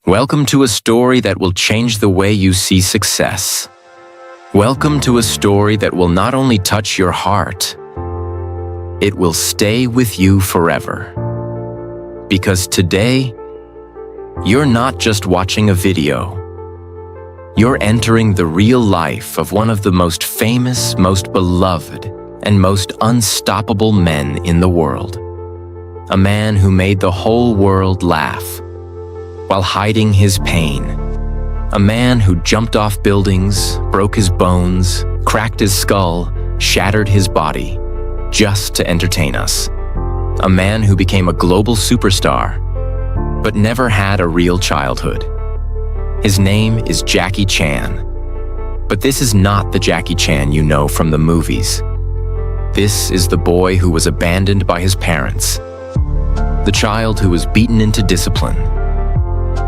Welcome to a story that will change the way you see success. Welcome to a story that will not only touch your heart, it will stay with you forever. Because today, you're not just watching a video. You're entering the real life of one of the most famous, most beloved, and most unstoppable men in the world. A man who made the whole world laugh while hiding his pain. A man who jumped off buildings, broke his bones, cracked his skull, shattered his body, just to entertain us. A man who became a global superstar, but never had a real childhood. His name is Jackie Chan. But this is not the Jackie Chan you know from the movies. This is the boy who was abandoned by his parents. The child who was beaten into discipline.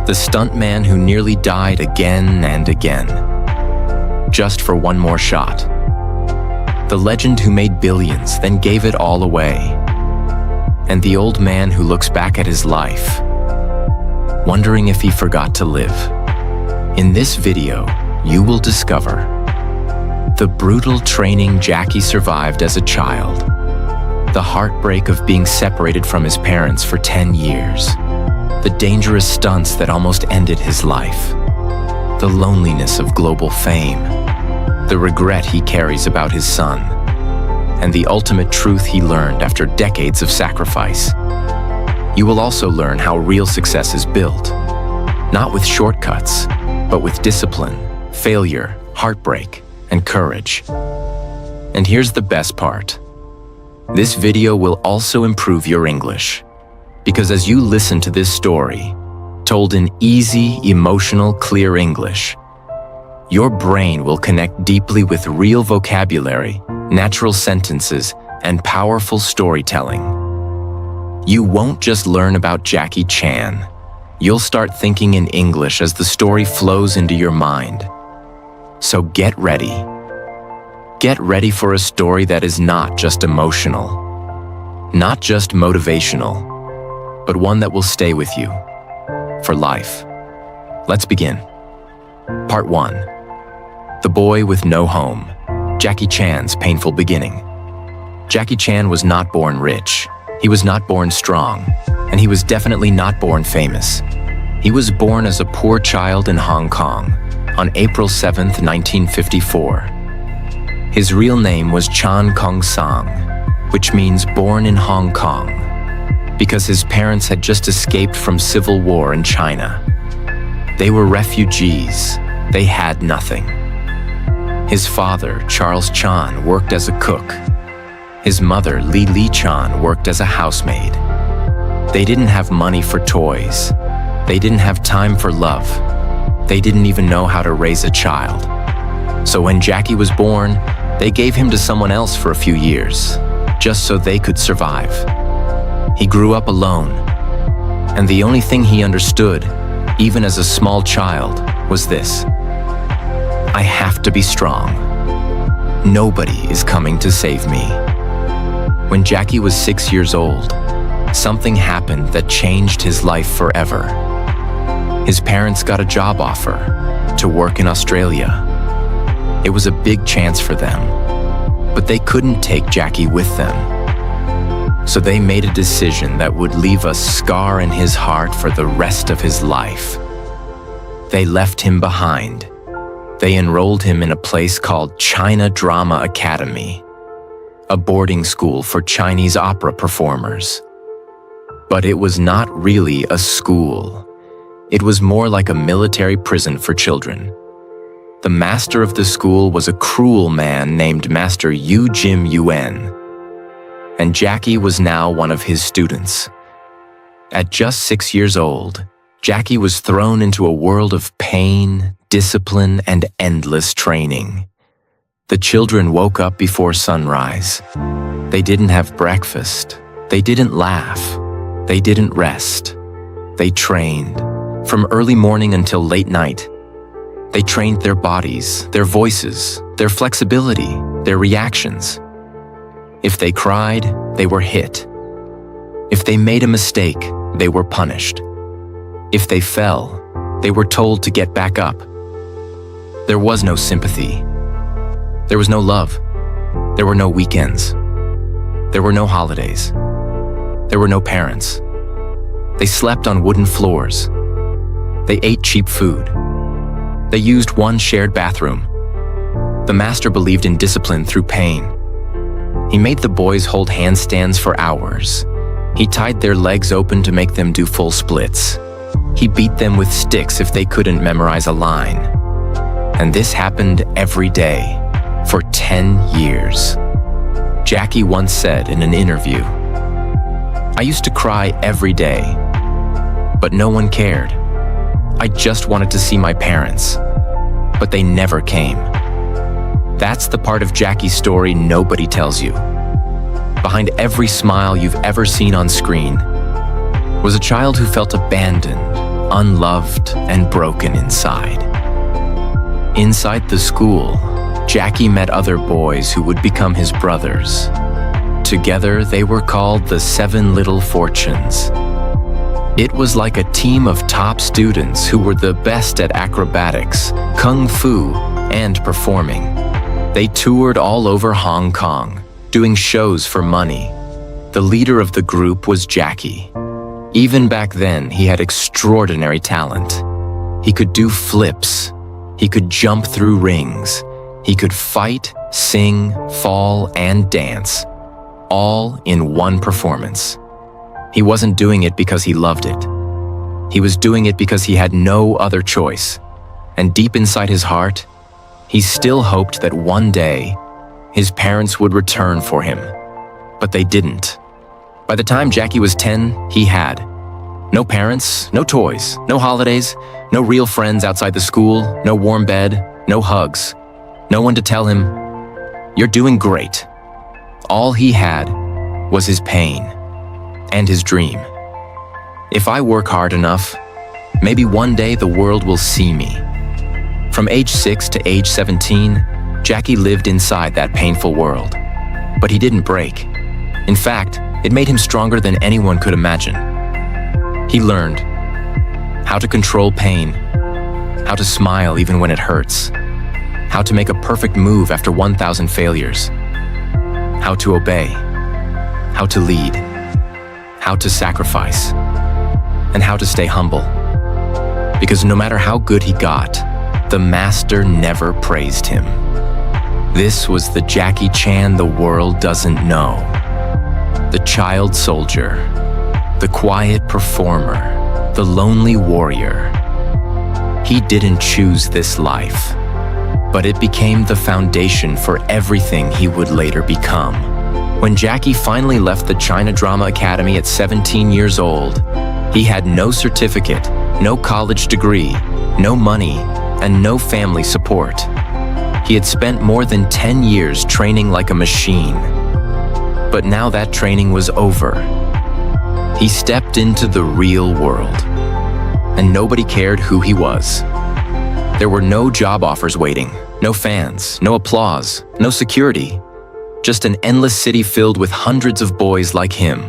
The stuntman who nearly died again and again, just for one more shot. The legend who made billions, then gave it all away. And the old man who looks back at his life, wondering if he forgot to live. In this video, you will discover the brutal training Jackie survived as a child, the heartbreak of being separated from his parents for 10 years, the dangerous stunts that almost ended his life, the loneliness of global fame, the regret he carries about his son, and the ultimate truth he learned after decades of sacrifice. You will also learn how real success is built, not with shortcuts, but with discipline, failure, heartbreak, and courage. And here's the best part. This video will also improve your English. Because as you listen to this story, told in easy, emotional, clear English, your brain will connect deeply with real vocabulary, natural sentences, and powerful storytelling. You won't just learn about Jackie Chan. You'll start thinking in English as the story flows into your mind. So get ready. Get ready for a story that is not just emotional, not just motivational, but one that will stay with you for life. Let's begin. Part 1. The Boy with No Home, Jackie Chan's painful beginning. Jackie Chan was not born rich. He was not born strong, and he was definitely not born famous. He was born as a poor child in Hong Kong on April 7, 1954. His real name was Chan Kong Sang, which means born in Hong Kong, because his parents had just escaped from civil war in China. They were refugees. They had nothing. His father, Charles Chan, worked as a cook. His mother, Li Chan, worked as a housemaid. They didn't have money for toys. They didn't have time for love. They didn't even know how to raise a child. So when Jackie was born, they gave him to someone else for a few years, just so they could survive. He grew up alone, and the only thing he understood, even as a small child, was this: I have to be strong. Nobody is coming to save me. When Jackie was 6 years old, something happened that changed his life forever. His parents got a job offer to work in Australia. It was a big chance for them, but they couldn't take Jackie with them. So they made a decision that would leave a scar in his heart for the rest of his life. They left him behind. They enrolled him in a place called China Drama Academy, a boarding school for Chinese opera performers. But it was not really a school. It was more like a military prison for children. The master of the school was a cruel man named Master Yu Jim Yuen, and Jackie was now one of his students. At just 6 years old, Jackie was thrown into a world of pain, discipline, and endless training. The children woke up before sunrise. They didn't have breakfast. They didn't laugh. They didn't rest. They trained from early morning until late night. They trained their bodies, their voices, their flexibility, their reactions. If they cried, they were hit. If they made a mistake, they were punished. If they fell, They were told to get back up. There was no sympathy. There was no love. There were no weekends. There were no holidays. There were no parents. They slept on wooden floors. They ate cheap food. They used one shared bathroom. The master believed in discipline through pain. He made the boys hold handstands for hours. He tied their legs open to make them do full splits. He beat them with sticks if they couldn't memorize a line. And this happened every day for 10 years. Jackie once said in an interview, "I used to cry every day, but no one cared. I just wanted to see my parents, but they never came." That's the part of Jackie's story nobody tells you. Behind every smile you've ever seen on screen was a child who felt abandoned, unloved, and broken inside. Inside the school, Jackie met other boys who would become his brothers. Together, they were called the 7 Little Fortunes. It was like a team of top students who were the best at acrobatics, kung fu, and performing. They toured all over Hong Kong, doing shows for money. The leader of the group was Jackie. Even back then, he had extraordinary talent. He could do flips. He could jump through rings. He could fight, sing, fall, and dance, all in one performance. He wasn't doing it because he loved it. He was doing it because he had no other choice. And deep inside his heart, he still hoped that one day, his parents would return for him. But they didn't. By the time Jackie was 10, he had no parents, no toys, no holidays, no real friends outside the school, no warm bed, no hugs. No one to tell him, "You're doing great." All he had was his pain and his dream. If I work hard enough, maybe one day the world will see me. From age 6 to age 17, Jackie lived inside that painful world. But he didn't break. In fact, it made him stronger than anyone could imagine. He learned how to control pain, how to smile even when it hurts, how to make a perfect move after 1,000 failures, how to obey, how to lead, how to sacrifice, and how to stay humble. Because no matter how good he got, the master never praised him. This was the Jackie Chan the world doesn't know. The child soldier, the quiet performer, the lonely warrior. He didn't choose this life, but it became the foundation for everything he would later become. When Jackie finally left the China Drama Academy at 17 years old, he had no certificate, no college degree, no money, and no family support. He had spent more than 10 years training like a machine. But now that training was over. He stepped into the real world, and nobody cared who he was. There were no job offers waiting, no fans, no applause, no security. Just an endless city filled with hundreds of boys like him,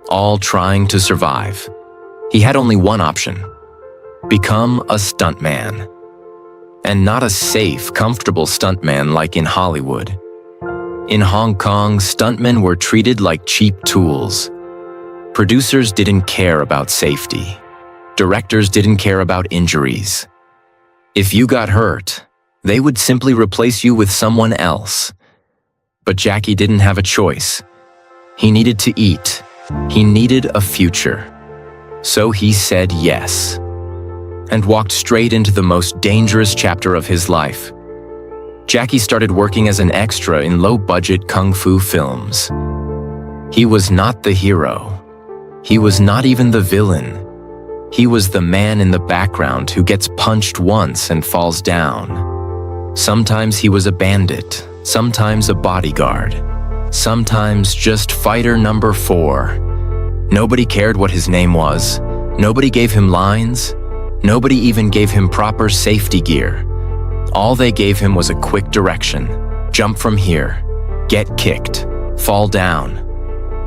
all trying to survive. He had only one option: become a stuntman. And not a safe, comfortable stuntman like in Hollywood. In Hong Kong, stuntmen were treated like cheap tools. Producers didn't care about safety. Directors didn't care about injuries. If you got hurt, they would simply replace you with someone else. But Jackie didn't have a choice. He needed to eat. He needed a future. So he said yes, and walked straight into the most dangerous chapter of his life. Jackie started working as an extra in low-budget kung fu films. He was not the hero. He was not even the villain. He was the man in the background who gets punched once and falls down. Sometimes he was a bandit, sometimes a bodyguard, sometimes just fighter number 4. Nobody cared what his name was. Nobody gave him lines. Nobody even gave him proper safety gear. All they gave him was a quick direction. Jump from here. Get kicked. Fall down.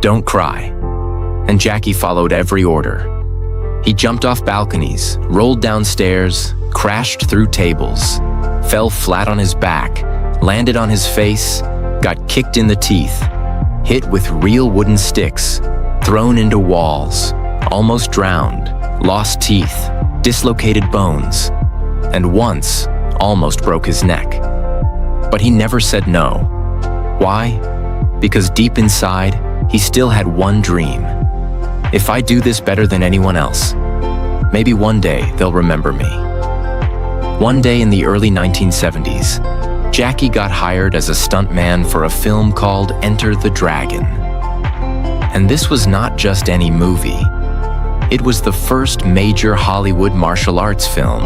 Don't cry. And Jackie followed every order. He jumped off balconies, rolled down stairs, crashed through tables, fell flat on his back, landed on his face, got kicked in the teeth, hit with real wooden sticks, thrown into walls, almost drowned, lost teeth, dislocated bones, and once almost broke his neck. But he never said no. Why? Because deep inside, he still had one dream. If I do this better than anyone else, maybe one day they'll remember me. One day in the early 1970s, Jackie got hired as a stuntman for a film called Enter the Dragon. And this was not just any movie. It was the first major Hollywood martial arts film.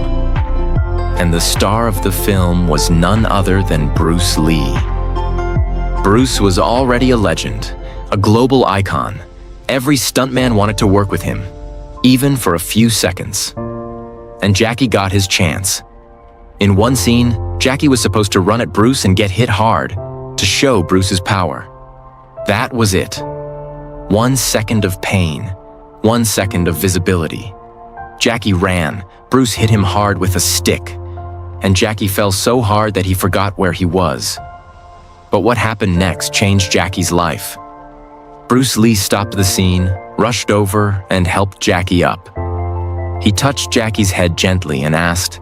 And the star of the film was none other than Bruce Lee. Bruce was already a legend, a global icon. Every stuntman wanted to work with him, even for a few seconds. And Jackie got his chance. In one scene, Jackie was supposed to run at Bruce and get hit hard to show Bruce's power. That was it. 1 second of pain, 1 second of visibility. Jackie ran, Bruce hit him hard with a stick, and Jackie fell so hard that he forgot where he was. But what happened next changed Jackie's life. Bruce Lee stopped the scene, rushed over, and helped Jackie up. He touched Jackie's head gently and asked,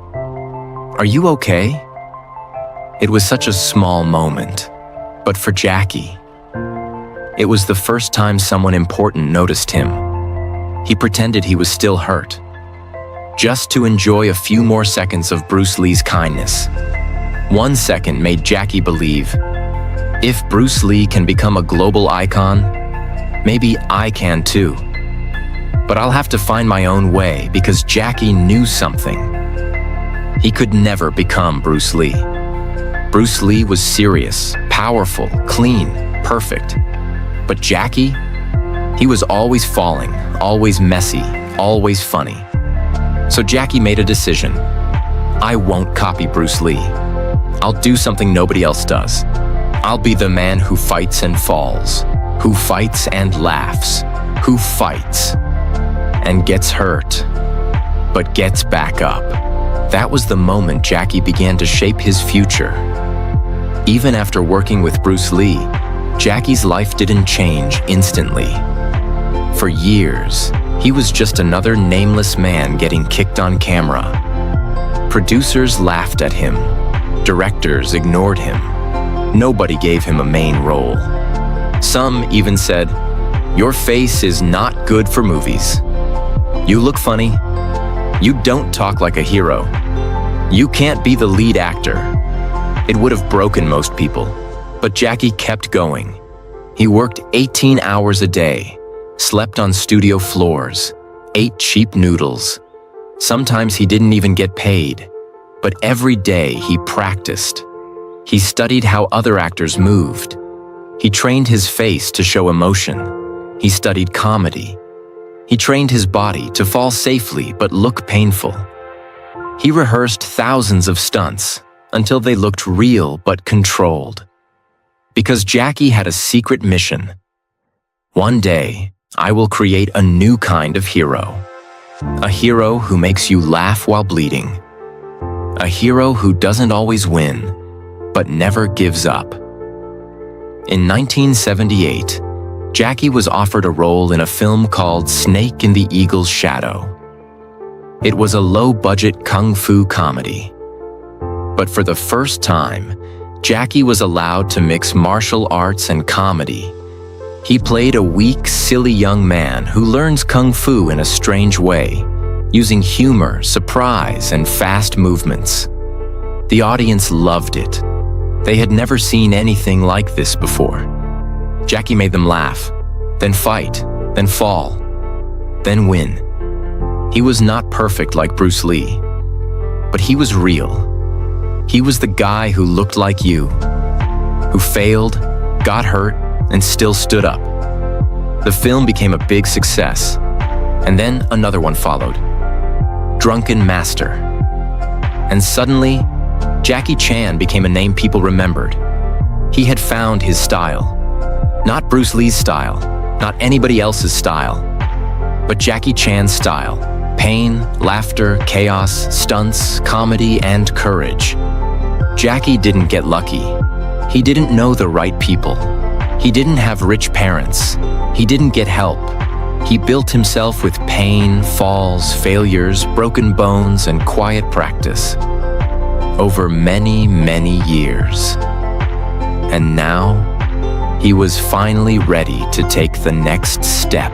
"Are you okay?" It was such a small moment, but for Jackie, it was the first time someone important noticed him. He pretended he was still hurt, just to enjoy a few more seconds of Bruce Lee's kindness. 1 second made Jackie believe, if Bruce Lee can become a global icon, maybe I can too. But I'll have to find my own way because Jackie knew something. He could never become Bruce Lee. Bruce Lee was serious, powerful, clean, perfect. But Jackie? He was always falling, always messy, always funny. So Jackie made a decision. I won't copy Bruce Lee. I'll do something nobody else does. I'll be the man who fights and falls, who fights and laughs, who fights and gets hurt, but gets back up. That was the moment Jackie began to shape his future. Even after working with Bruce Lee, Jackie's life didn't change instantly. For years, he was just another nameless man getting kicked on camera. Producers laughed at him. Directors ignored him. Nobody gave him a main role. Some even said, "Your face is not good for movies. You look funny. You don't talk like a hero. You can't be the lead actor." It would have broken most people, but Jackie kept going. He worked 18 hours a day, slept on studio floors, ate cheap noodles. Sometimes he didn't even get paid, but every day he practiced. He studied how other actors moved. He trained his face to show emotion. He studied comedy. He trained his body to fall safely but look painful. He rehearsed thousands of stunts until they looked real but controlled. Because Jackie had a secret mission. One day, I will create a new kind of hero. A hero who makes you laugh while bleeding. A hero who doesn't always win, but never gives up. In 1978, Jackie was offered a role in a film called Snake in the Eagle's Shadow. It was a low-budget kung fu comedy. But for the first time, Jackie was allowed to mix martial arts and comedy. He played a weak, silly young man who learns kung fu in a strange way, using humor, surprise, and fast movements. The audience loved it. They had never seen anything like this before. Jackie made them laugh, then fight, then fall, then win. He was not perfect like Bruce Lee, but he was real. He was the guy who looked like you, who failed, got hurt, and still stood up. The film became a big success, and then another one followed, Drunken Master. And suddenly, Jackie Chan became a name people remembered. He had found his style. Not Bruce Lee's style, not anybody else's style, but Jackie Chan's style. Pain, laughter, chaos, stunts, comedy, and courage. Jackie didn't get lucky. He didn't know the right people. He didn't have rich parents. He didn't get help. He built himself with pain, falls, failures, broken bones, and quiet practice. Over many, many years. And now, he was finally ready to take the next step.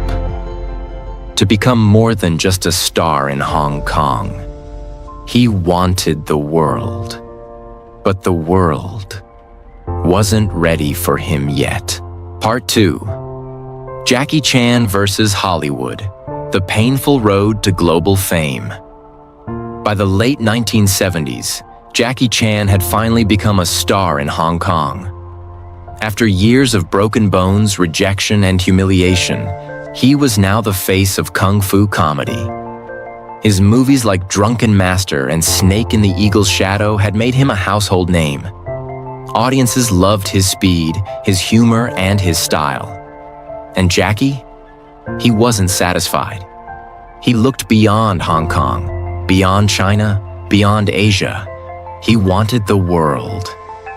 To become more than just a star in Hong Kong. He wanted the world. But the world wasn't ready for him yet. Part 2. Jackie Chan versus Hollywood, the painful road to global fame. By the late 1970s, Jackie Chan had finally become a star in Hong Kong. After years of broken bones, rejection, and humiliation, he was now the face of kung fu comedy. His movies like Drunken Master and Snake in the Eagle's Shadow had made him a household name. Audiences loved his speed, his humor, and his style. And Jackie? He wasn't satisfied. He looked beyond Hong Kong, beyond China, beyond Asia. He wanted the world.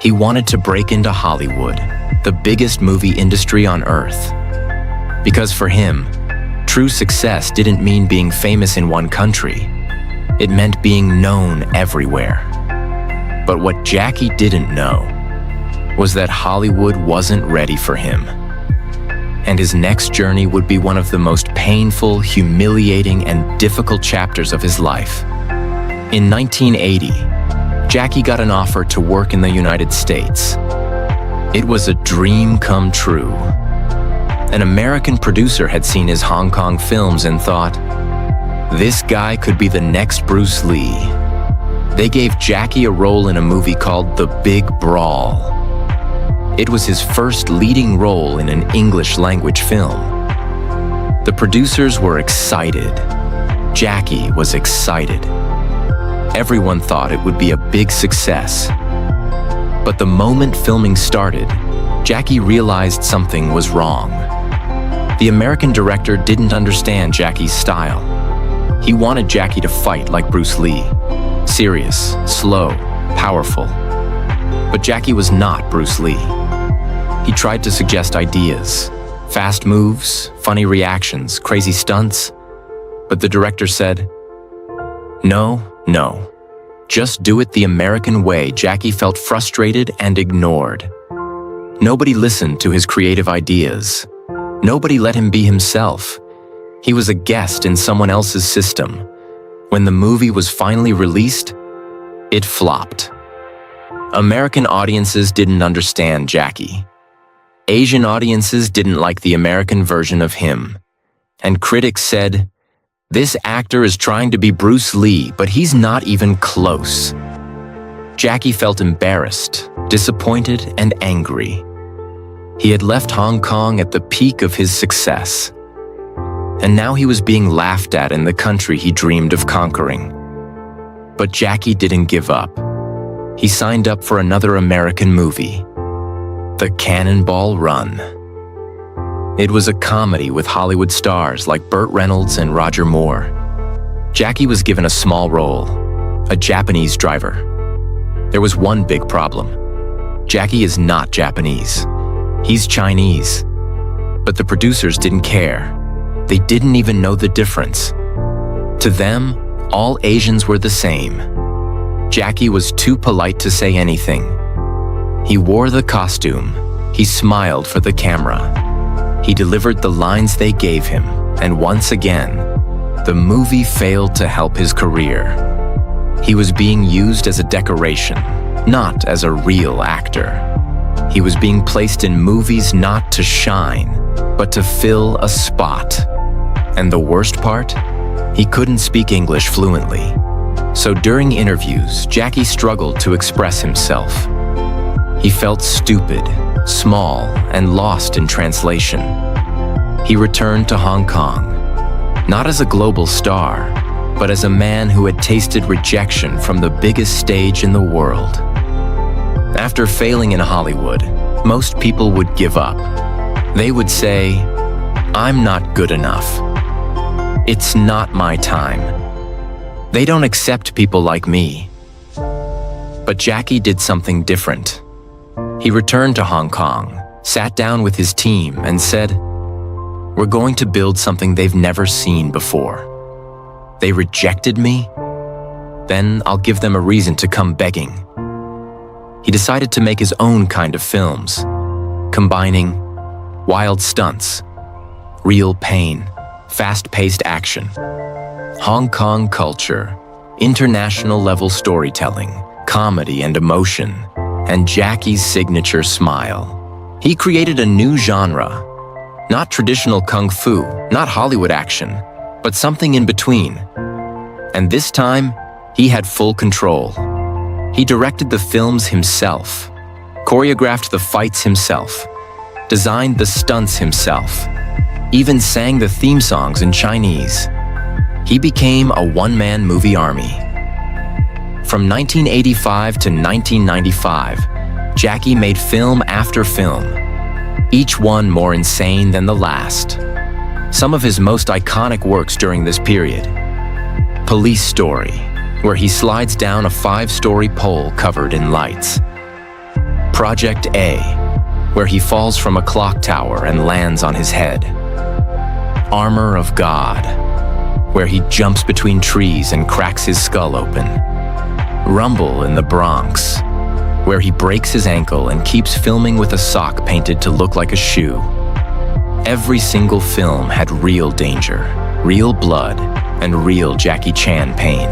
He wanted to break into Hollywood, the biggest movie industry on earth. Because for him, true success didn't mean being famous in one country. It meant being known everywhere. But what Jackie didn't know was that Hollywood wasn't ready for him. And his next journey would be one of the most painful, humiliating, and difficult chapters of his life. In 1980, Jackie got an offer to work in the United States. It was a dream come true. An American producer had seen his Hong Kong films and thought, this guy could be the next Bruce Lee. They gave Jackie a role in a movie called The Big Brawl. It was his first leading role in an English-language film. The producers were excited. Jackie was excited. Everyone thought it would be a big success. But the moment filming started, Jackie realized something was wrong. The American director didn't understand Jackie's style. He wanted Jackie to fight like Bruce Lee. Serious, slow, powerful. But Jackie was not Bruce Lee. He tried to suggest ideas, fast moves, funny reactions, crazy stunts. But the director said, no, just do it the American way. Jackie felt frustrated and ignored. Nobody listened to his creative ideas. Nobody let him be himself. He was a guest in someone else's system. When the movie was finally released, it flopped. American audiences didn't understand Jackie. Asian audiences didn't like the American version of him. And critics said, this actor is trying to be Bruce Lee, but he's not even close. Jackie felt embarrassed, disappointed, and angry. He had left Hong Kong at the peak of his success. And now he was being laughed at in the country he dreamed of conquering. But Jackie didn't give up. He signed up for another American movie, The Cannonball Run. It was a comedy with Hollywood stars like Burt Reynolds and Roger Moore. Jackie was given a small role, a Japanese driver. There was one big problem. Jackie is not Japanese. He's Chinese. But the producers didn't care. They didn't even know the difference. To them, all Asians were the same. Jackie was too polite to say anything. He wore the costume. He smiled for the camera. He delivered the lines they gave him, and once again, the movie failed to help his career. He was being used as a decoration, not as a real actor. He was being placed in movies not to shine, but to fill a spot. And the worst part? He couldn't speak English fluently. So during interviews, Jackie struggled to express himself. He felt stupid, small, and lost in translation. He returned to Hong Kong, not as a global star, but as a man who had tasted rejection from the biggest stage in the world. After failing in Hollywood, most people would give up. They would say, I'm not good enough. It's not my time. They don't accept people like me. But Jackie did something different. He returned to Hong Kong, sat down with his team, and said, "We're going to build something they've never seen before. They rejected me? Then I'll give them a reason to come begging." He decided to make his own kind of films, combining wild stunts, real pain, fast-paced action, Hong Kong culture, international-level storytelling, comedy and emotion, and Jackie's signature smile. He created a new genre, not traditional kung fu, not Hollywood action, but something in between. And this time, he had full control. He directed the films himself, choreographed the fights himself, designed the stunts himself, even sang the theme songs in Chinese. He became a one-man movie army. From 1985 to 1995, Jackie made film after film, each one more insane than the last. Some of his most iconic works during this period: Police Story, where he slides down a 5-story pole covered in lights; Project A, where he falls from a clock tower and lands on his head; Armor of God, where he jumps between trees and cracks his skull open; Rumble in the Bronx, where he breaks his ankle and keeps filming with a sock painted to look like a shoe. Every single film had real danger, real blood, and real Jackie Chan pain.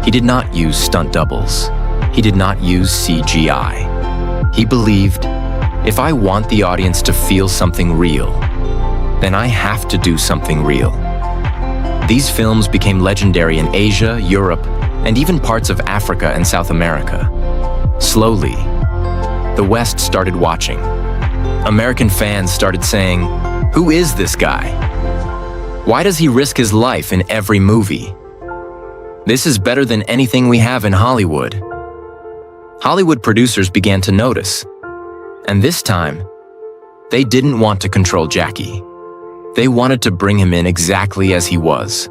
He did not use stunt doubles. He did not use CGI. He believed, if I want the audience to feel something real, then I have to do something real. These films became legendary in Asia, Europe, and even parts of Africa and South America. Slowly, the West started watching. American fans started saying, "Who is this guy? Why does he risk his life in every movie? This is better than anything we have in Hollywood." Hollywood producers began to notice. And this time, they didn't want to control Jackie. They wanted to bring him in exactly as he was.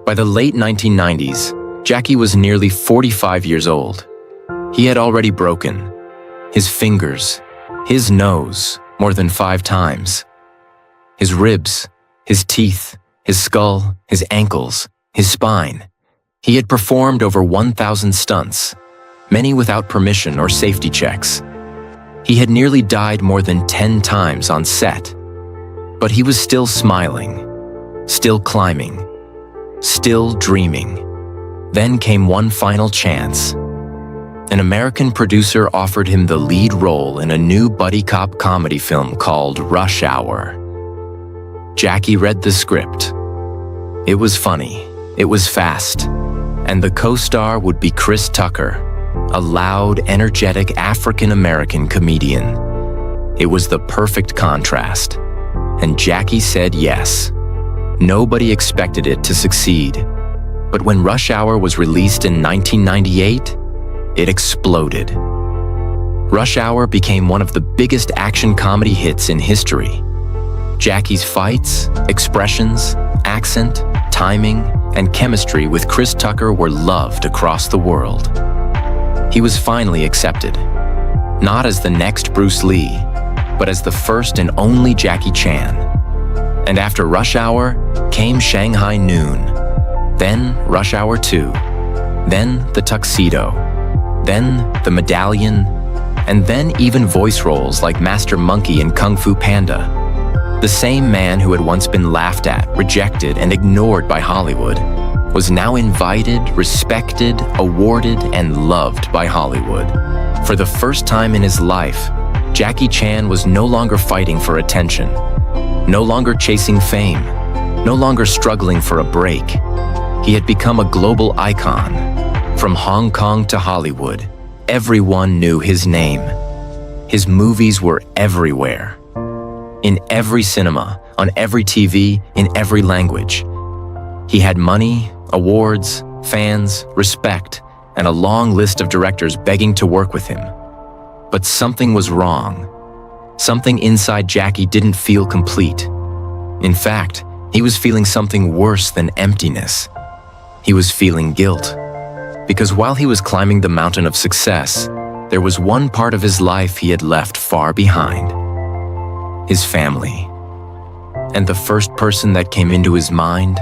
By the late 1990s, Jackie was nearly 45 years old. He had already broken his fingers, his nose more than 5 times, his ribs, his teeth, his skull, his ankles, his spine. He had performed over 1,000 stunts, many without permission or safety checks. He had nearly died more than 10 times on set. But he was still smiling, still climbing, still dreaming. Then came one final chance. An American producer offered him the lead role in a new buddy cop comedy film called Rush Hour. Jackie read the script. It was funny, it was fast, and the co-star would be Chris Tucker, a loud, energetic African-American comedian. It was the perfect contrast, and Jackie said yes. Nobody expected it to succeed, but when Rush Hour was released in 1998, it exploded. Rush Hour became one of the biggest action comedy hits in history. Jackie's fights, expressions, accent, timing, and chemistry with Chris Tucker were loved across the world. He was finally accepted, not as the next Bruce Lee, but as the first and only Jackie Chan. And after Rush Hour came Shanghai Noon, then Rush Hour 2, then The Tuxedo, then The Medallion, and then even voice roles like Master Monkey in Kung Fu Panda. The same man who had once been laughed at, rejected, and ignored by Hollywood was now invited, respected, awarded, and loved by Hollywood. For the first time in his life, Jackie Chan was no longer fighting for attention, no longer chasing fame, no longer struggling for a break. He had become a global icon. From Hong Kong to Hollywood, everyone knew his name. His movies were everywhere. In every cinema, on every TV, in every language. He had money, awards, fans, respect, and a long list of directors begging to work with him. But something was wrong. Something inside Jackie didn't feel complete. In fact, he was feeling something worse than emptiness. He was feeling guilt, because while he was climbing the mountain of success, there was one part of his life he had left far behind: his family. And the first person that came into his mind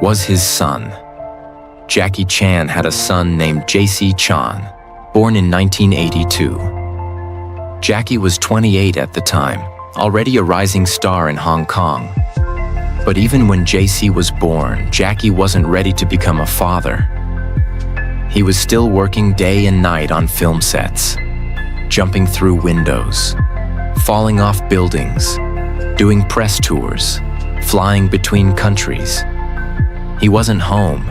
was his son. Jackie Chan had a son named J.C. Chan, born in 1982. Jackie was 28 at the time, already a rising star in Hong Kong. But even when JC was born, Jackie wasn't ready to become a father. He was still working day and night on film sets, jumping through windows, falling off buildings, doing press tours, flying between countries. He wasn't home.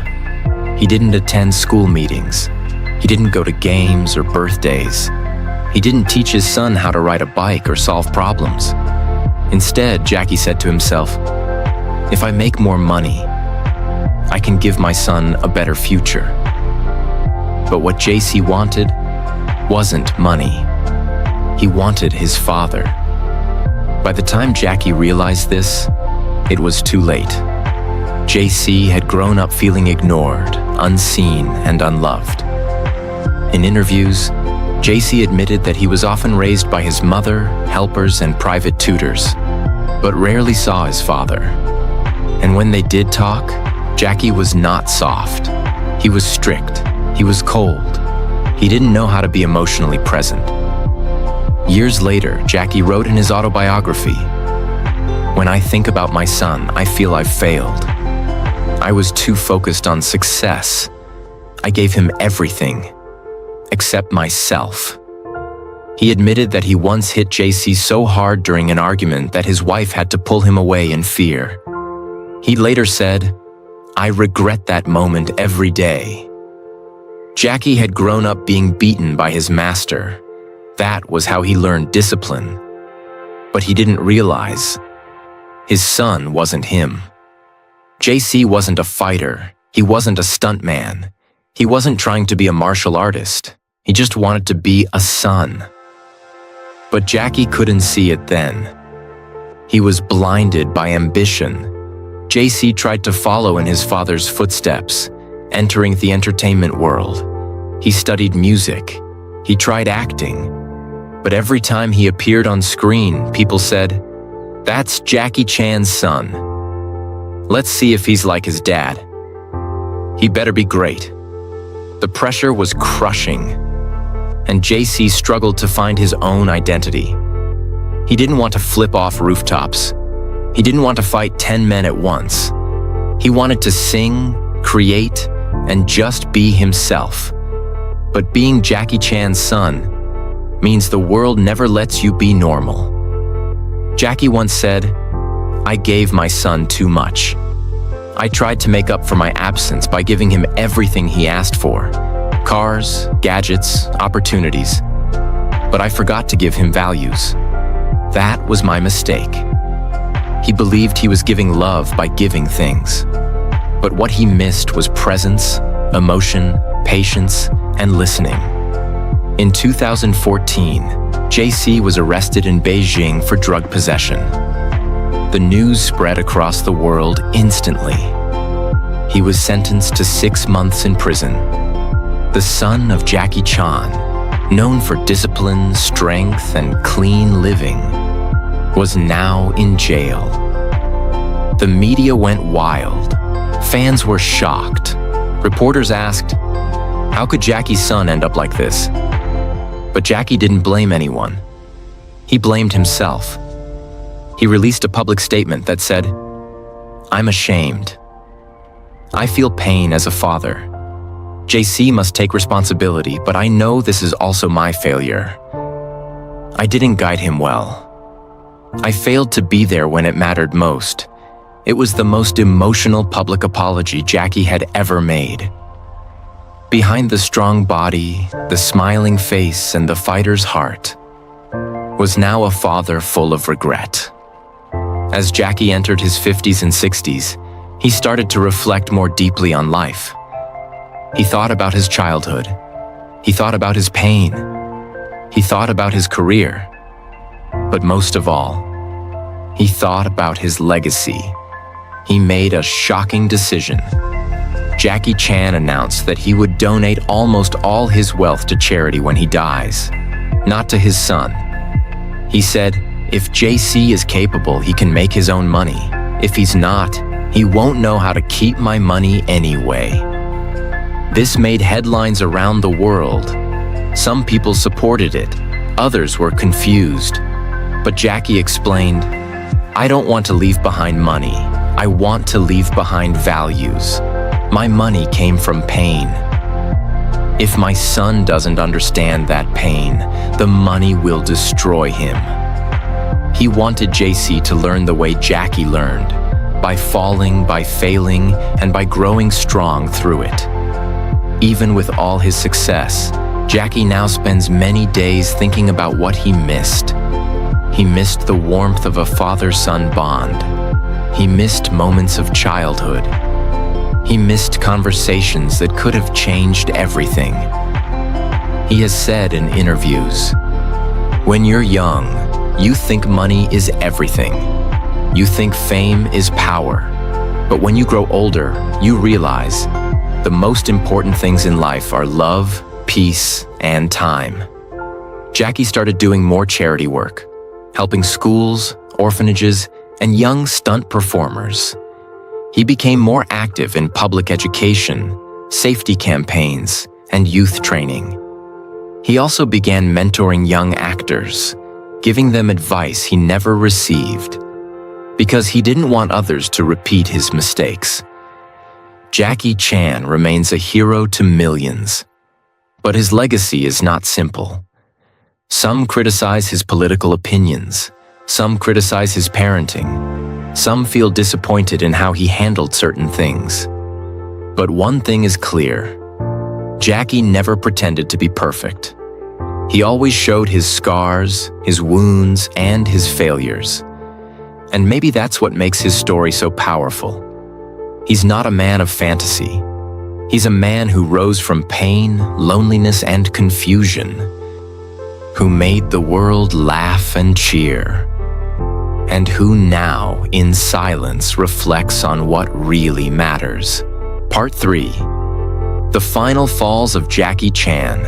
He didn't attend school meetings. He didn't go to games or birthdays. He didn't teach his son how to ride a bike or solve problems. Instead, Jackie said to himself, "If I make more money, I can give my son a better future." But what JC wanted wasn't money. He wanted his father. By the time Jackie realized this, it was too late. JC had grown up feeling ignored, unseen, and unloved. In interviews, JC admitted that he was often raised by his mother, helpers, and private tutors, but rarely saw his father. And when they did talk, Jackie was not soft. He was strict. He was cold. He didn't know how to be emotionally present. Years later, Jackie wrote in his autobiography, "When I think about my son, I feel I've failed. I was too focused on success. I gave him everything, except myself." He admitted that he once hit JC so hard during an argument that his wife had to pull him away in fear. He later said, "I regret that moment every day." Jackie had grown up being beaten by his master. That was how he learned discipline. But he didn't realize his son wasn't him. JC wasn't a fighter. He wasn't a stuntman. He wasn't trying to be a martial artist. He just wanted to be a son. But Jackie couldn't see it then. He was blinded by ambition. JC tried to follow in his father's footsteps, entering the entertainment world. He studied music. He tried acting. But every time he appeared on screen, people said, "That's Jackie Chan's son. Let's see if he's like his dad. He better be great." The pressure was crushing, and JC struggled to find his own identity. He didn't want to flip off rooftops. He didn't want to fight 10 men at once. He wanted to sing, create, and just be himself. But being Jackie Chan's son means the world never lets you be normal. Jackie once said, "I gave my son too much. I tried to make up for my absence by giving him everything he asked for: cars, gadgets, opportunities. But I forgot to give him values. That was my mistake." He believed he was giving love by giving things. But what he missed was presence, emotion, patience, and listening. In 2014, JC was arrested in Beijing for drug possession. The news spread across the world instantly. He was sentenced to 6 months in prison. The son of Jackie Chan, known for discipline, strength, and clean living, was now in jail. The media went wild. Fans were shocked. Reporters asked, "How could Jackie's son end up like this?" But Jackie didn't blame anyone. He blamed himself. He released a public statement that said, "I'm ashamed. I feel pain as a father. JC must take responsibility, but I know this is also my failure. I didn't guide him well. I failed to be there when it mattered most." It was the most emotional public apology Jackie had ever made. Behind the strong body, the smiling face, and the fighter's heart was now a father full of regret. As Jackie entered his 50s and 60s, he started to reflect more deeply on life. He thought about his childhood. He thought about his pain. He thought about his career. But most of all, he thought about his legacy. He made a shocking decision. Jackie Chan announced that he would donate almost all his wealth to charity when he dies, not to his son. He said, "If JC is capable, he can make his own money. If he's not, he won't know how to keep my money anyway." This made headlines around the world. Some people supported it, others were confused. But Jackie explained, "I don't want to leave behind money. I want to leave behind values. My money came from pain. If my son doesn't understand that pain, the money will destroy him." He wanted JC to learn the way Jackie learned, by falling, by failing, and by growing strong through it. Even with all his success, Jackie now spends many days thinking about what he missed. He missed the warmth of a father-son bond. He missed moments of childhood. He missed conversations that could have changed everything. He has said in interviews, "When you're young, you think money is everything. You think fame is power. But when you grow older, you realize the most important things in life are love, peace, and time." Jackie started doing more charity work, helping schools, orphanages, and young stunt performers. He became more active in public education, safety campaigns, and youth training. He also began mentoring young actors, giving them advice he never received, because he didn't want others to repeat his mistakes. Jackie Chan remains a hero to millions, but his legacy is not simple. Some criticize his political opinions, some criticize his parenting, some feel disappointed in how he handled certain things. But one thing is clear: Jackie never pretended to be perfect. He always showed his scars, his wounds, and his failures. And maybe that's what makes his story so powerful. He's not a man of fantasy. He's a man who rose from pain, loneliness, and confusion, who made the world laugh and cheer, and who now, in silence, reflects on what really matters. Part 3. The Final Falls of Jackie Chan.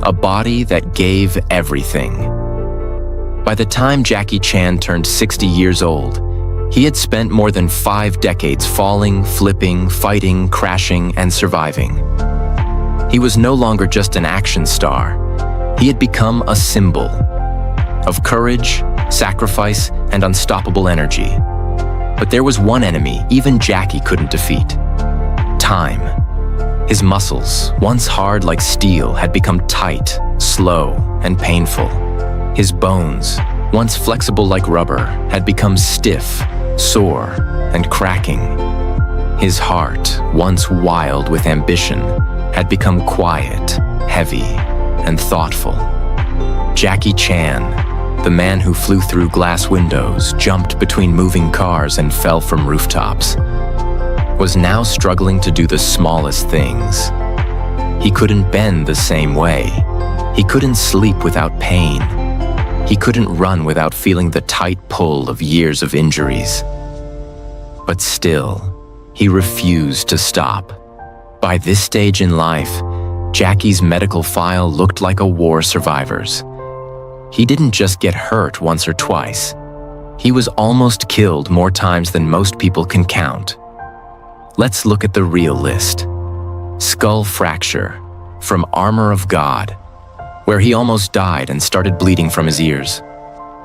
A body that gave everything. By the time Jackie Chan turned 60 years old, he had spent more than 5 decades falling, flipping, fighting, crashing, and surviving. He was no longer just an action star. He had become a symbol of courage, sacrifice, and unstoppable energy. But there was one enemy even Jackie couldn't defeat: time. His muscles, once hard like steel, had become tight, slow, and painful. His bones, once flexible like rubber, had become stiff, sore, and cracking. His heart, once wild with ambition, had become quiet, heavy, and thoughtful. Jackie Chan, the man who flew through glass windows, jumped between moving cars, and fell from rooftops, was now struggling to do the smallest things. He couldn't bend the same way. He couldn't sleep without pain. He couldn't run without feeling the tight pull of years of injuries. But still, he refused to stop. By this stage in life, Jackie's medical file looked like a war survivor's. He didn't just get hurt once or twice. He was almost killed more times than most people can count. Let's look at the real list. Skull fracture from Armor of God, where he almost died and started bleeding from his ears.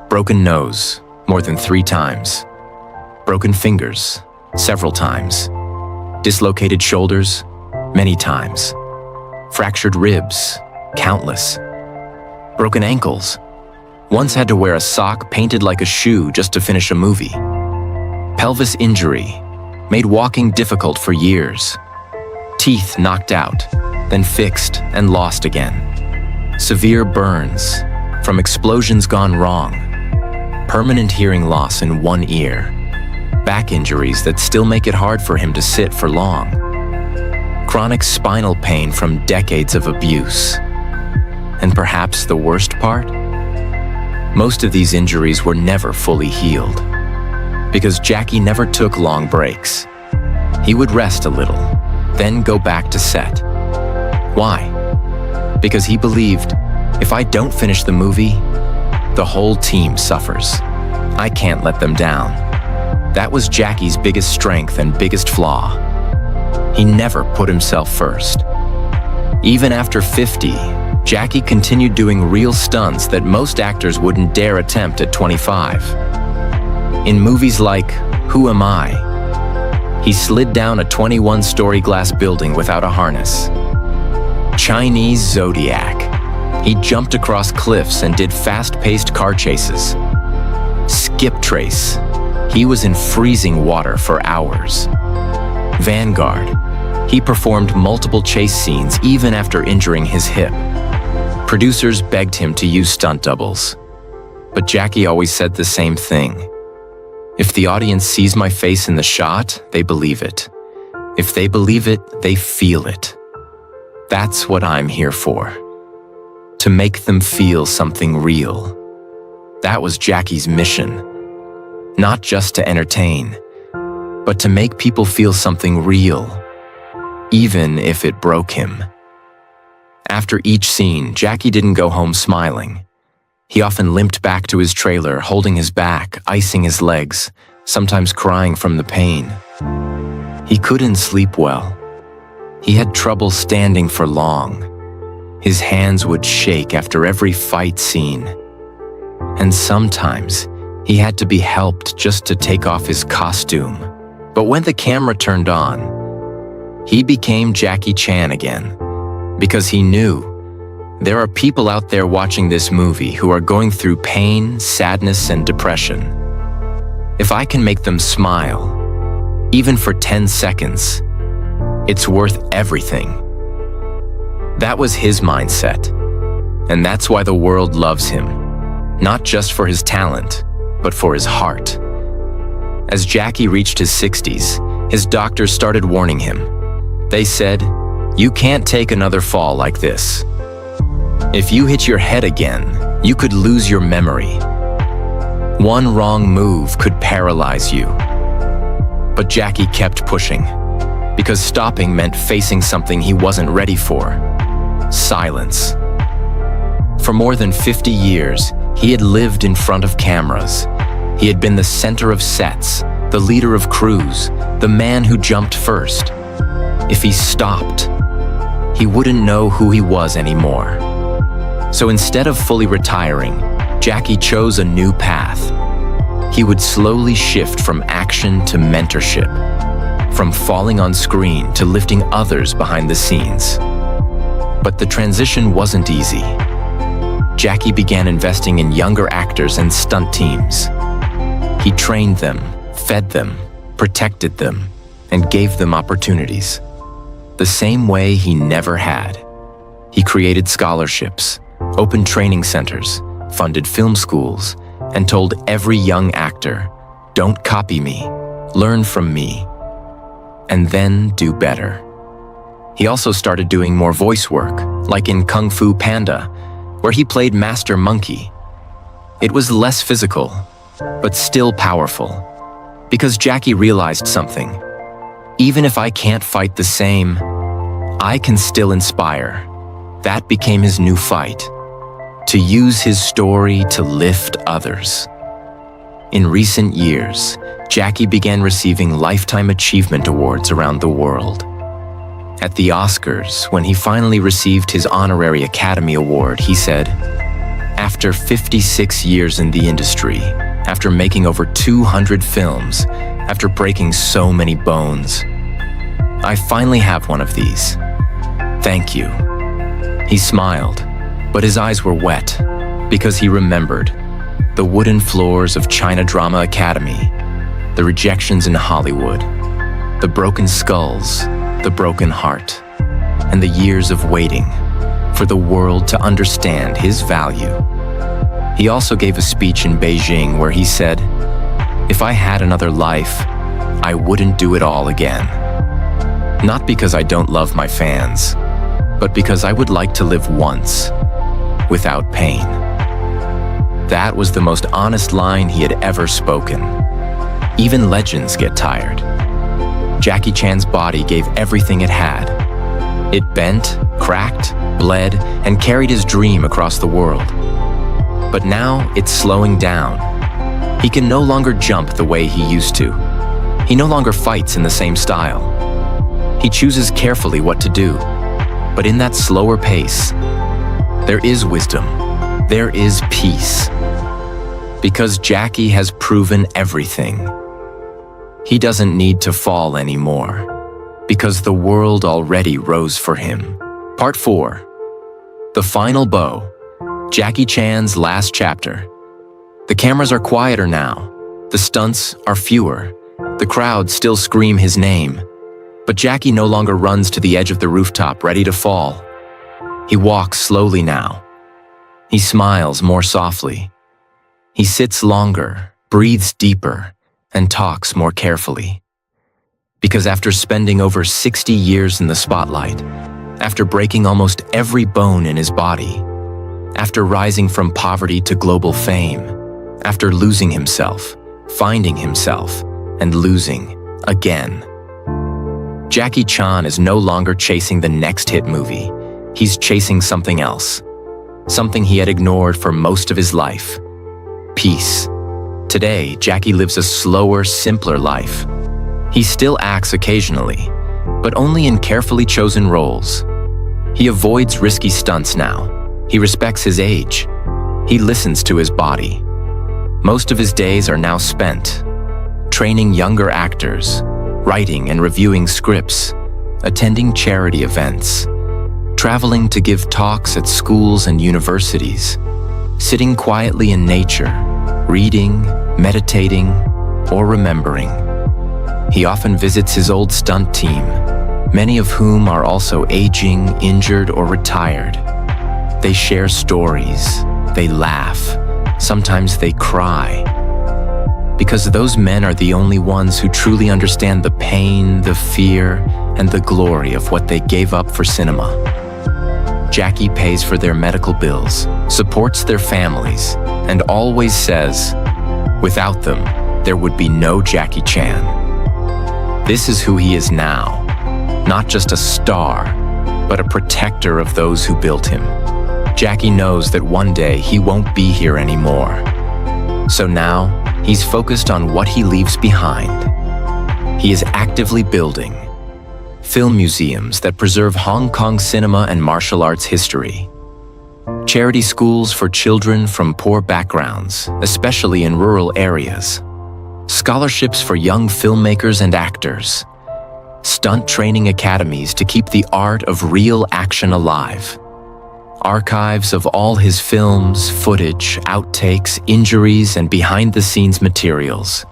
Broken nose, more than 3 times. Broken fingers, several times. Dislocated shoulders, many times. Fractured ribs, countless. Broken ankles. Once had to wear a sock painted like a shoe just to finish a movie. Pelvis injury, made walking difficult for years. Teeth knocked out, then fixed and lost again. Severe burns, from explosions gone wrong. Permanent hearing loss in one ear. Back injuries that still make it hard for him to sit for long. Chronic spinal pain from decades of abuse. And perhaps the worst part? Most of these injuries were never fully healed, because Jackie never took long breaks. He would rest a little, then go back to set. Why? Because he believed, if I don't finish the movie, the whole team suffers. I can't let them down. That was Jackie's biggest strength and biggest flaw. He never put himself first. Even after 50, Jackie continued doing real stunts that most actors wouldn't dare attempt at 25. In movies like Who Am I?, he slid down a 21-story glass building without a harness. Chinese Zodiac, he jumped across cliffs and did fast-paced car chases. Skip Trace, he was in freezing water for hours. Vanguard, he performed multiple chase scenes even after injuring his hip. Producers begged him to use stunt doubles. But Jackie always said the same thing. If the audience sees my face in the shot, they believe it. If they believe it, they feel it. That's what I'm here for. To make them feel something real. That was Jackie's mission. Not just to entertain, but to make people feel something real, even if it broke him. After each scene, Jackie didn't go home smiling. He often limped back to his trailer, holding his back, icing his legs, sometimes crying from the pain. He couldn't sleep well. He had trouble standing for long. His hands would shake after every fight scene. And sometimes, he had to be helped just to take off his costume. But when the camera turned on, he became Jackie Chan again. Because he knew there are people out there watching this movie who are going through pain, sadness, and depression. If I can make them smile, even for 10 seconds, it's worth everything. That was his mindset, and that's why the world loves him, not just for his talent, but for his heart. As Jackie reached his 60s, his doctors started warning him. They said, "You can't take another fall like this. If you hit your head again, you could lose your memory. One wrong move could paralyze you." But Jackie kept pushing, because stopping meant facing something he wasn't ready for: silence. For more than 50 years, he had lived in front of cameras. He had been the center of sets, the leader of crews, the man who jumped first. If he stopped, he wouldn't know who he was anymore. So instead of fully retiring, Jackie chose a new path. He would slowly shift from action to mentorship, from falling on screen to lifting others behind the scenes. But the transition wasn't easy. Jackie began investing in younger actors and stunt teams. He trained them, fed them, protected them, and gave them opportunities. The same way he never had. He created scholarships, opened training centers, funded film schools, and told every young actor, "Don't copy me, learn from me, and then do better." He also started doing more voice work, like in Kung Fu Panda, where he played Master Monkey. It was less physical, but still powerful, because Jackie realized something. Even if I can't fight the same, I can still inspire. That became his new fight, to use his story to lift others. In recent years, Jackie began receiving Lifetime Achievement Awards around the world. At the Oscars, when he finally received his honorary Academy Award, he said, "After 56 years in the industry, after making over 200 films, after breaking so many bones, I finally have one of these. Thank you." He smiled, but his eyes were wet because he remembered the wooden floors of China Drama Academy, the rejections in Hollywood, the broken skulls, the broken heart, and the years of waiting for the world to understand his value. He also gave a speech in Beijing where he said, "If I had another life, I wouldn't do it all again. Not because I don't love my fans, but because I would like to live once, without pain." That was the most honest line he had ever spoken. Even legends get tired. Jackie Chan's body gave everything it had. It bent, cracked, bled, and carried his dream across the world. But now it's slowing down. He can no longer jump the way he used to. He no longer fights in the same style. He chooses carefully what to do. But in that slower pace, there is wisdom. There is peace. Because Jackie has proven everything. He doesn't need to fall anymore. Because the world already rose for him. Part 4. The Final Bow. Jackie Chan's last chapter. The cameras are quieter now. The stunts are fewer. The crowd still scream his name. But Jackie no longer runs to the edge of the rooftop ready to fall. He walks slowly now. He smiles more softly. He sits longer, breathes deeper, and talks more carefully. Because after spending over 60 years in the spotlight, after breaking almost every bone in his body, after rising from poverty to global fame, after losing himself, finding himself, and losing again, Jackie Chan is no longer chasing the next hit movie. He's chasing something else. Something he had ignored for most of his life. Peace. Today, Jackie lives a slower, simpler life. He still acts occasionally, but only in carefully chosen roles. He avoids risky stunts now. He respects his age. He listens to his body. Most of his days are now spent training younger actors, writing and reviewing scripts, attending charity events, traveling to give talks at schools and universities, sitting quietly in nature, reading, meditating, or remembering. He often visits his old stunt team, many of whom are also aging, injured, or retired. They share stories, they laugh, sometimes they cry. Because those men are the only ones who truly understand the pain, the fear, and the glory of what they gave up for cinema. Jackie pays for their medical bills, supports their families, and always says, without them, there would be no Jackie Chan. This is who he is now, not just a star, but a protector of those who built him. Jackie knows that one day he won't be here anymore. So now, he's focused on what he leaves behind. He is actively building film museums that preserve Hong Kong cinema and martial arts history, charity schools for children from poor backgrounds, especially in rural areas, scholarships for young filmmakers and actors, stunt training academies to keep the art of real action alive, archives of all his films, footage, outtakes, injuries, and behind-the-scenes materials.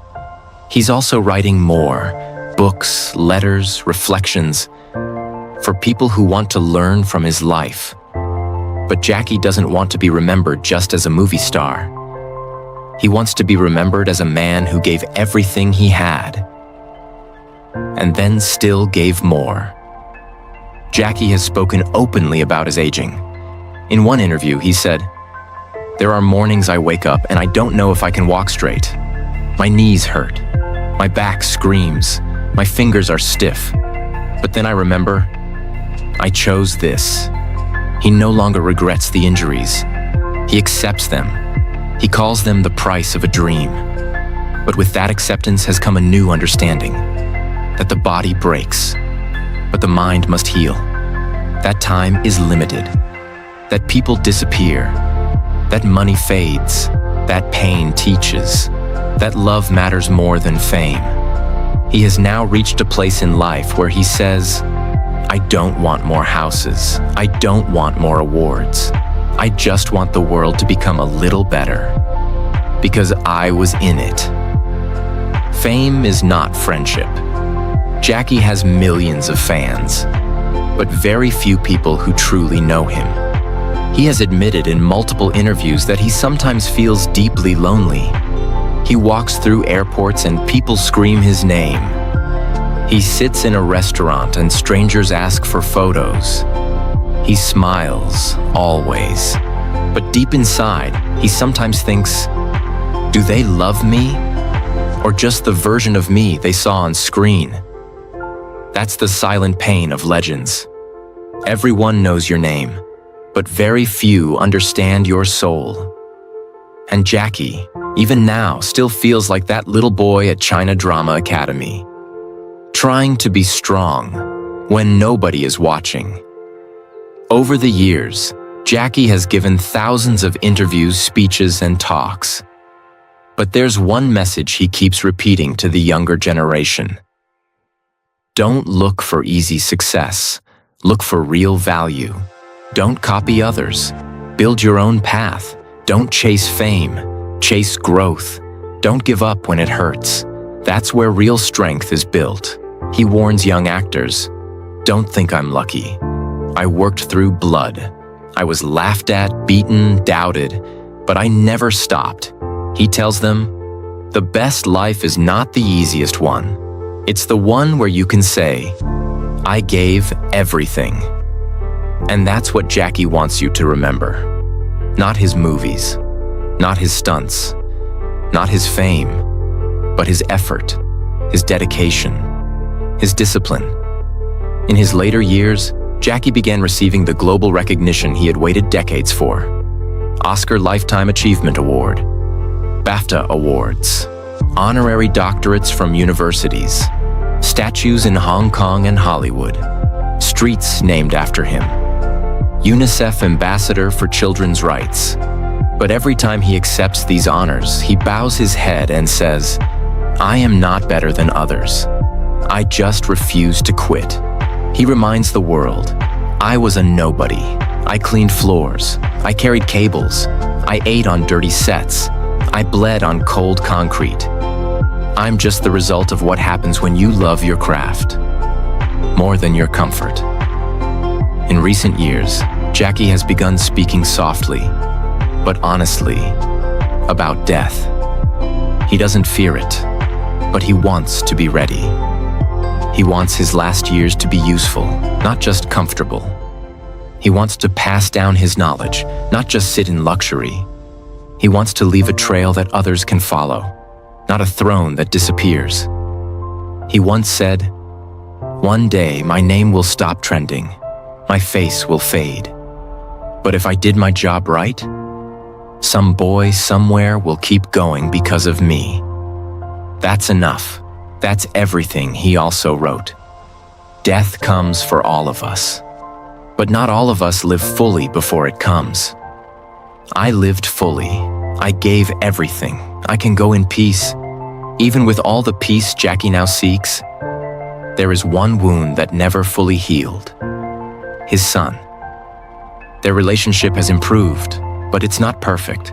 He's also writing more books, letters, reflections for people who want to learn from his life. But Jackie doesn't want to be remembered just as a movie star. He wants to be remembered as a man who gave everything he had, and then still gave more. Jackie has spoken openly about his aging. In one interview, he said, "There are mornings I wake up and I don't know if I can walk straight. My knees hurt. My back screams. My fingers are stiff. But then I remember, I chose this." He no longer regrets the injuries. He accepts them. He calls them the price of a dream. But with that acceptance has come a new understanding, that the body breaks, but the mind must heal. That time is limited. That people disappear. That money fades. That pain teaches. That love matters more than fame. He has now reached a place in life where he says, I don't want more houses. I don't want more awards. I just want the world to become a little better. Because I was in it. Fame is not friendship. Jackie has millions of fans, but very few people who truly know him. He has admitted in multiple interviews that he sometimes feels deeply lonely. He walks through airports and people scream his name. He sits in a restaurant and strangers ask for photos. He smiles, always. But deep inside, he sometimes thinks, do they love me? Or just the version of me they saw on screen? That's the silent pain of legends. Everyone knows your name, but very few understand your soul. And Jackie, even now, still feels like that little boy at China Drama Academy, trying to be strong when nobody is watching. Over the years, Jackie has given thousands of interviews, speeches, and talks. But there's one message he keeps repeating to the younger generation. Don't look for easy success. Look for real value. Don't copy others. Build your own path. Don't chase fame. Chase growth. Don't give up when it hurts. That's where real strength is built. He warns young actors, don't think I'm lucky. I worked through blood. I was laughed at, beaten, doubted, but I never stopped. He tells them, the best life is not the easiest one. It's the one where you can say, I gave everything. And that's what Jackie wants you to remember. Not his movies, not his stunts, not his fame, but his effort, his dedication, his discipline. In his later years, Jackie began receiving the global recognition he had waited decades for. Oscar Lifetime Achievement Award, BAFTA Awards, honorary doctorates from universities, statues in Hong Kong and Hollywood, streets named after him, UNICEF Ambassador for Children's Rights. But every time he accepts these honors, he bows his head and says, I am not better than others. I just refuse to quit. He reminds the world, I was a nobody. I cleaned floors. I carried cables. I ate on dirty sets. I bled on cold concrete. I'm just the result of what happens when you love your craft more than your comfort. In recent years, Jackie has begun speaking softly, but honestly, about death. He doesn't fear it, but he wants to be ready. He wants his last years to be useful, not just comfortable. He wants to pass down his knowledge, not just sit in luxury. He wants to leave a trail that others can follow, not a throne that disappears. He once said, one day my name will stop trending, my face will fade. But if I did my job right, some boy somewhere will keep going because of me. That's enough. That's everything, he also wrote. Death comes for all of us. But not all of us live fully before it comes. I lived fully. I gave everything. I can go in peace. Even with all the peace Jackie now seeks, there is one wound that never fully healed. His son. Their relationship has improved, but it's not perfect.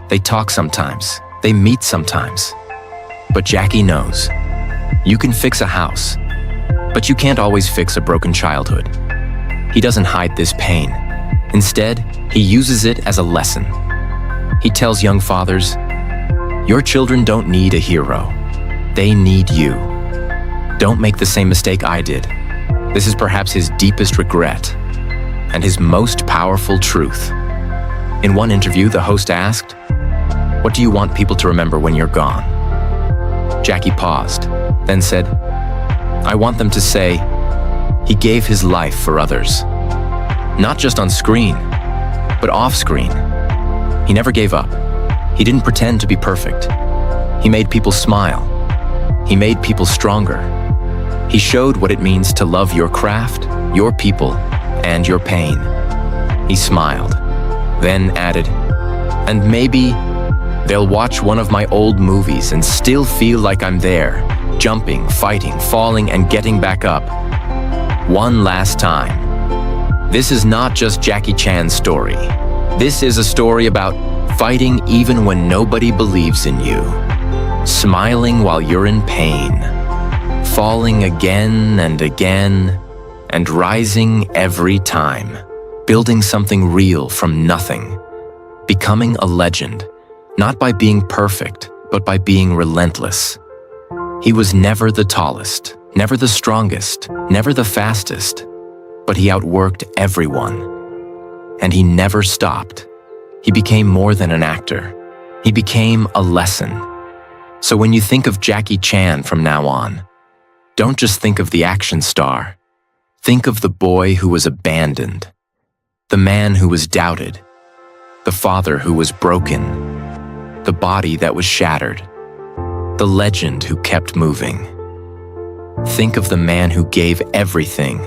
They talk sometimes. They meet sometimes. But Jackie knows. You can fix a house, but you can't always fix a broken childhood. He doesn't hide this pain. Instead, he uses it as a lesson. He tells young fathers, your children don't need a hero. They need you. Don't make the same mistake I did. This is perhaps his deepest regret and his most powerful truth. In one interview, the host asked, what do you want people to remember when you're gone? Jackie paused, then said, I want them to say, he gave his life for others. Not just on screen, but off screen. He never gave up. He didn't pretend to be perfect. He made people smile. He made people stronger. He showed what it means to love your craft, your people, and your pain. He smiled, then added, and maybe they'll watch one of my old movies and still feel like I'm there, jumping, fighting, falling, and getting back up. One last time. This is not just Jackie Chan's story. This is a story about fighting even when nobody believes in you, smiling while you're in pain, falling again and again, and rising every time, building something real from nothing, becoming a legend, not by being perfect, but by being relentless. He was never the tallest, never the strongest, never the fastest, but he outworked everyone. And he never stopped. He became more than an actor. He became a lesson. So when you think of Jackie Chan from now on, Don't just think of the action star. Think of the boy who was abandoned, the man who was doubted, the father who was broken, the body that was shattered, the legend who kept moving. Think of the man who gave everything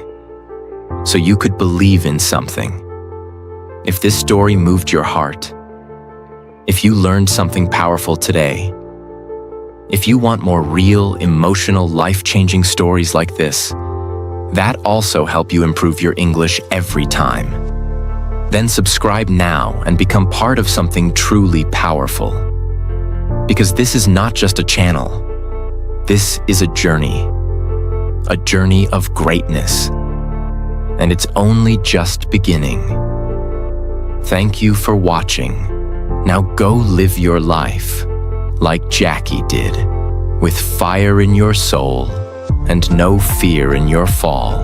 so you could believe in something. If this story moved your heart, if you learned something powerful today, if you want more real, emotional, life-changing stories like this, that also help you improve your English every time. Then subscribe now and become part of something truly powerful. Because this is not just a channel. This is a journey of greatness. And it's only just beginning. Thank you for watching. Now go live your life like Jackie did, with fire in your soul and no fear in your fall.